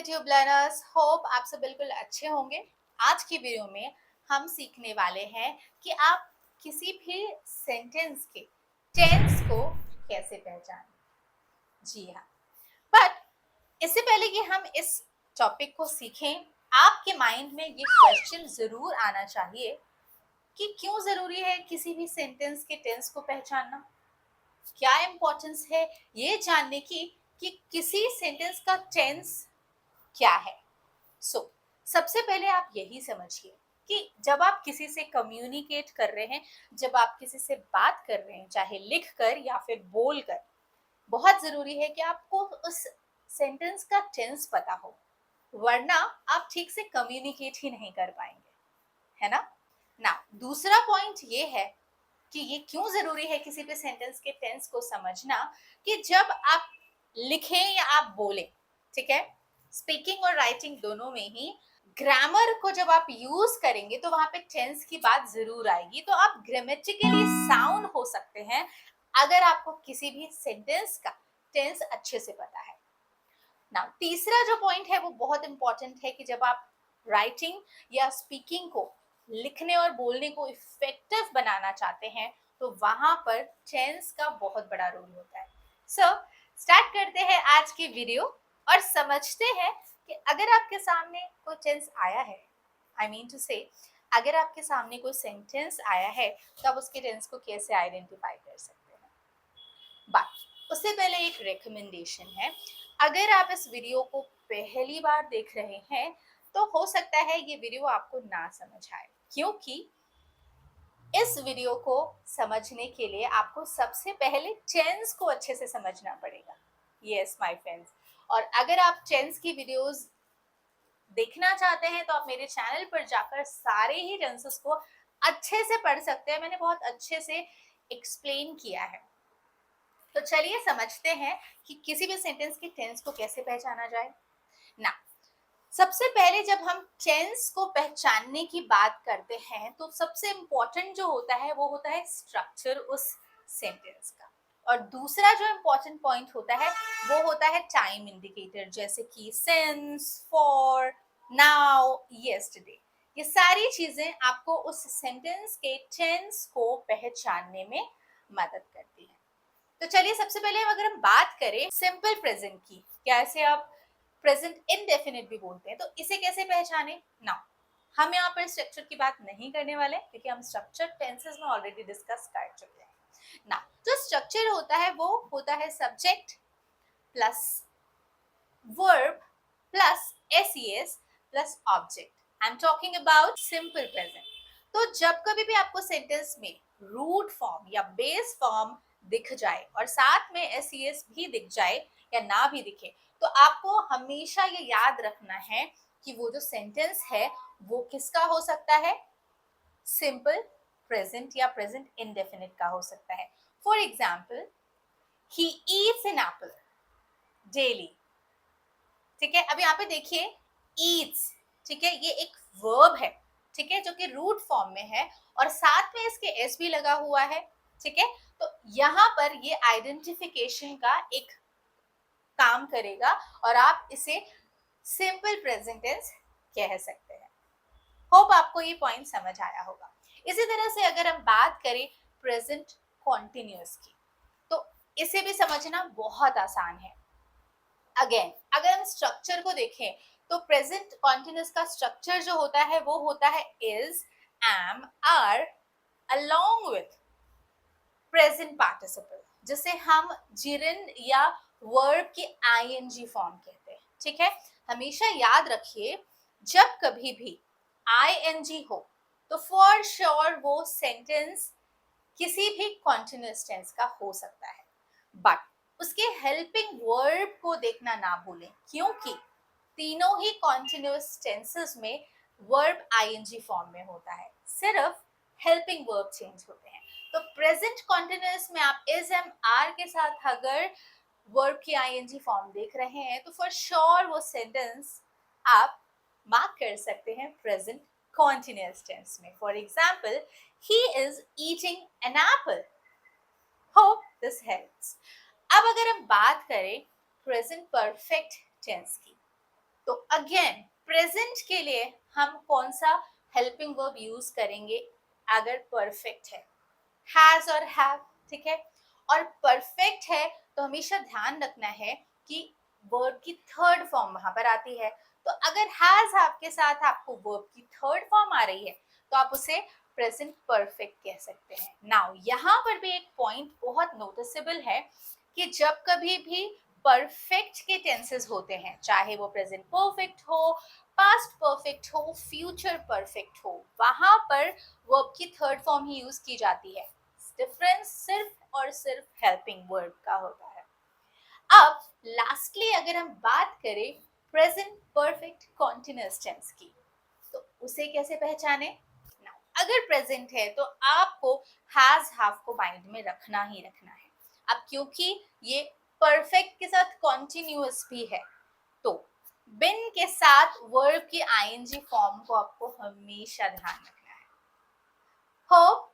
YouTube learners, hope आप सब बिल्कुल अच्छे होंगे। आज की वीडियो में हम सीखने वाले हैं कि आप किसी भी सेंटेंस के टेंस को कैसे पहचानें। जी हाँ, बट इससे पहले कि हम इस टॉपिक को सीखें, आपके माइंड में ये क्वेश्चन जरूर आना चाहिए कि क्यों जरूरी है किसी भी सेंटेंस के टेंस को पहचानना। क्या इम्पोर्टेंस है ये जानने की कि किसी सेंटेंस का टेंस क्या है। सबसे पहले आप यही समझिए कि जब आप किसी से कम्युनिकेट कर रहे हैं, जब आप किसी से बात कर रहे हैं, चाहे लिख कर या फिर बोल कर, बहुत जरूरी है कि आपको उस सेंटेंस का टेंस पता हो, वरना आप ठीक से कम्युनिकेट ही नहीं कर पाएंगे, है ना। ना दूसरा पॉइंट ये है कि ये क्यों जरूरी है किसी भी सेंटेंस के टेंस को समझना, कि जब आप लिखें या आप बोलें, ठीक है, स्पीकिंग और राइटिंग दोनों में ही ग्रामर को जब आप यूज करेंगे तो वहां पे टेंस की बात जरूर आएगी। तो आप ग्रामेटिकली साउंड हो सकते हैं अगर आपको किसी भी सेंटेंस का टेंस अच्छे से पता है। ना तीसरा जो पॉइंट है वो बहुत इंपॉर्टेंट है कि जब आप राइटिंग या स्पीकिंग को, लिखने और बोलने को इफेक्टिव बनाना चाहते हैं, तो वहां पर टेंस का बहुत बड़ा रोल होता है। सो स्टार्ट करते हैं आज की वीडियो और समझते हैं कि अगर आपके सामने कोई टेंस आया है, आई मीन टू से, अगर आपके सामने कोई सेंटेंस आया है तो आप उसके टेंस को कैसे आइडेंटिफाई कर सकते हैं। बट उससे पहले एक रिकमेंडेशन है, अगर आप इस वीडियो को पहली बार देख रहे हैं तो हो सकता है ये वीडियो आपको ना समझ आए, क्योंकि इस वीडियो को समझने के लिए आपको सबसे पहले टेंस को अच्छे से समझना पड़ेगा। यस माय फ्रेंड्स, और अगर आप टेंस की वीडियोस देखना चाहते हैं तो आप मेरे चैनल पर जाकर सारे ही टेंसेस को अच्छे से पढ़ सकते हैं। मैंने बहुत अच्छे से एक्सप्लेन किया है। तो चलिए समझते हैं कि किसी भी सेंटेंस की टेंस को कैसे पहचाना जाए। ना सबसे पहले जब हम टेंस को पहचानने की बात करते हैं तो सबसे इम्पोर्टेंट जो होता है वो होता है स्ट्रक्चर उस सेंटेंस का, और दूसरा जो इम्पोर्टेंट पॉइंट होता है वो होता है टाइम इंडिकेटर, जैसे कि सिंस, फॉर, नाउ, यस्टरडे। ये सारी चीजें आपको उस सेंटेंस के टेंस को पहचानने में मदद करती है। तो चलिए सबसे पहले अगर हम बात करें सिंपल प्रेजेंट की, कैसे आप प्रेजेंट इनडेफिनिट भी बोलते हैं, तो इसे कैसे पहचाने ना। हम यहाँ पर स्ट्रक्चर की बात नहीं करने वाले क्योंकि हम स्ट्रक्चर टेंसेस में ऑलरेडी डिस्कस कर चुके हैं ना। जो स्ट्रक्चर होता है वो होता है subject plus verb plus S plus object. I am talking about simple present. तो जब कभी भी आपको सेंटेंस में रूट फॉर्म या बेस फॉर्म दिख जाए और साथ में एस भी दिख जाए या ना भी दिखे, तो आपको हमेशा ये याद रखना है कि वो जो सेंटेंस है वो किसका हो सकता है, सिंपल प्रेजेंट या प्रेजेंट इंडेफिनिट का हो सकता है। For example, he eats an apple daily. ठीक है, अब यहाँ पे देखिए ईट्स, ठीक है, ये एक वर्ब है, ठीक है, जो कि रूट फॉर्म में है और साथ में इसके एस भी लगा हुआ है। ठीक है, तो यहाँ पर ये आइडेंटिफिकेशन का एक काम करेगा और आप इसे सिंपल प्रेजेंट टेंस कह सकते हैं। होप आपको ये पॉइंट समझ आया होगा। इसी तरह से अगर हम बात करें प्रेजेंट कॉन्टिन्यूअस की, तो इसे भी समझना बहुत आसान है। अगेन अगर हम स्ट्रक्चर को देखें तो प्रेजेंट कॉन्टिन्यूअस का स्ट्रक्चर जो होता है वो होता है is, am, are along with present participle, जिसे हम जिरन या वर्ब की आईएनजी फॉर्म कहते हैं। ठीक है, हमेशा याद रखिए जब कभी भी आईएनजी हो तो फॉर श्योर वो सेंटेंस किसी भी कॉन्टिन्यूअस टेंस का हो सकता है। बट उसके हेल्पिंग वर्ब को देखना ना भूलें, क्योंकि तीनों ही कॉन्टिन्यूअस टेंसेस में वर्ब आईएनजी फॉर्म में होता है, सिर्फ हेल्पिंग वर्ब चेंज होते हैं। तो प्रेजेंट कॉन्टिन्यूअस में आप इज, एम, आर के साथ अगर वर्ब की आईएनजी फॉर्म देख रहे हैं तो फॉर श्योर वो सेंटेंस आप मार्क कर सकते हैं प्रेजेंट कॉन्टिन्यूअस टेंस में। For example, he is eating an apple. Hope this helps. अब अगर हम बात करें प्रेजेंट परफेक्ट टेंस की, तो अगेन प्रेजेंट के लिए हम कौन सा हेल्पिंग वर्ब यूज करेंगे अगर परफेक्ट है, हैज और हैव, ठीक है। और परफेक्ट है तो हमेशा ध्यान रखना है कि वर्ब की थर्ड फॉर्म वहां पर आती है। तो अगर हैज आपके साथ आपको वर्ब की थर्ड फॉर्म आ रही है तो आप उसे प्रेजेंट परफेक्ट कह सकते हैं। नाउ यहाँ पर भी एक पॉइंट बहुत नोटिसेबल है कि जब कभी भी परफेक्ट के टेंसेस होते हैं, चाहे वो प्रेजेंट परफेक्ट हो, पास्ट परफेक्ट हो, फ्यूचर परफेक्ट हो, वहां पर वर्ब की थर्ड फॉर्म ही यूज की जाती है। डिफरेंस सिर्फ और सिर्फ हेल्पिंग वर्ब का होता है। अब लास्टली अगर हम बात करें प्रेजेंट परफेक्ट कॉन्टिन्यूअस टेंस की, तो उसे कैसे पहचाने? Now, अगर प्रेजेंट है तो आपको हैज हैव को माइंड में रखना ही रखना है। अब क्योंकि ये परफेक्ट के साथ कॉन्टिन्यूअस भी है, तो बिन के साथ वर्ब की आईएनजी फॉर्म को आपको हमेशा ध्यान रखना है। होप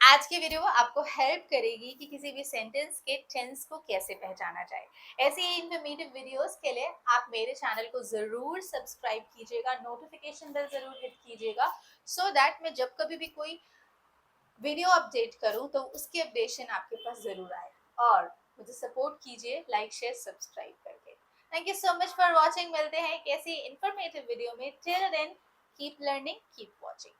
आज की वीडियो आपको हेल्प करेगी कि किसी भी सेंटेंस के टेंस को कैसे पहचाना जाए। ऐसी ही इन्फॉर्मेटिव वीडियोस के लिए आप मेरे चैनल को जरूर सब्सक्राइब कीजिएगा, नोटिफिकेशन बेल जरूर हिट कीजिएगा, सो दैट मैं जब कभी भी कोई वीडियो अपडेट करूं तो उसकी अपडेशन आपके पास जरूर आए। और मुझे सपोर्ट कीजिए लाइक शेयर सब्सक्राइब करके। Thank you so much for watching. मिलते हैं एक ऐसी इन्फॉर्मेटिव वीडियो में। Till then keep learning, keep watching.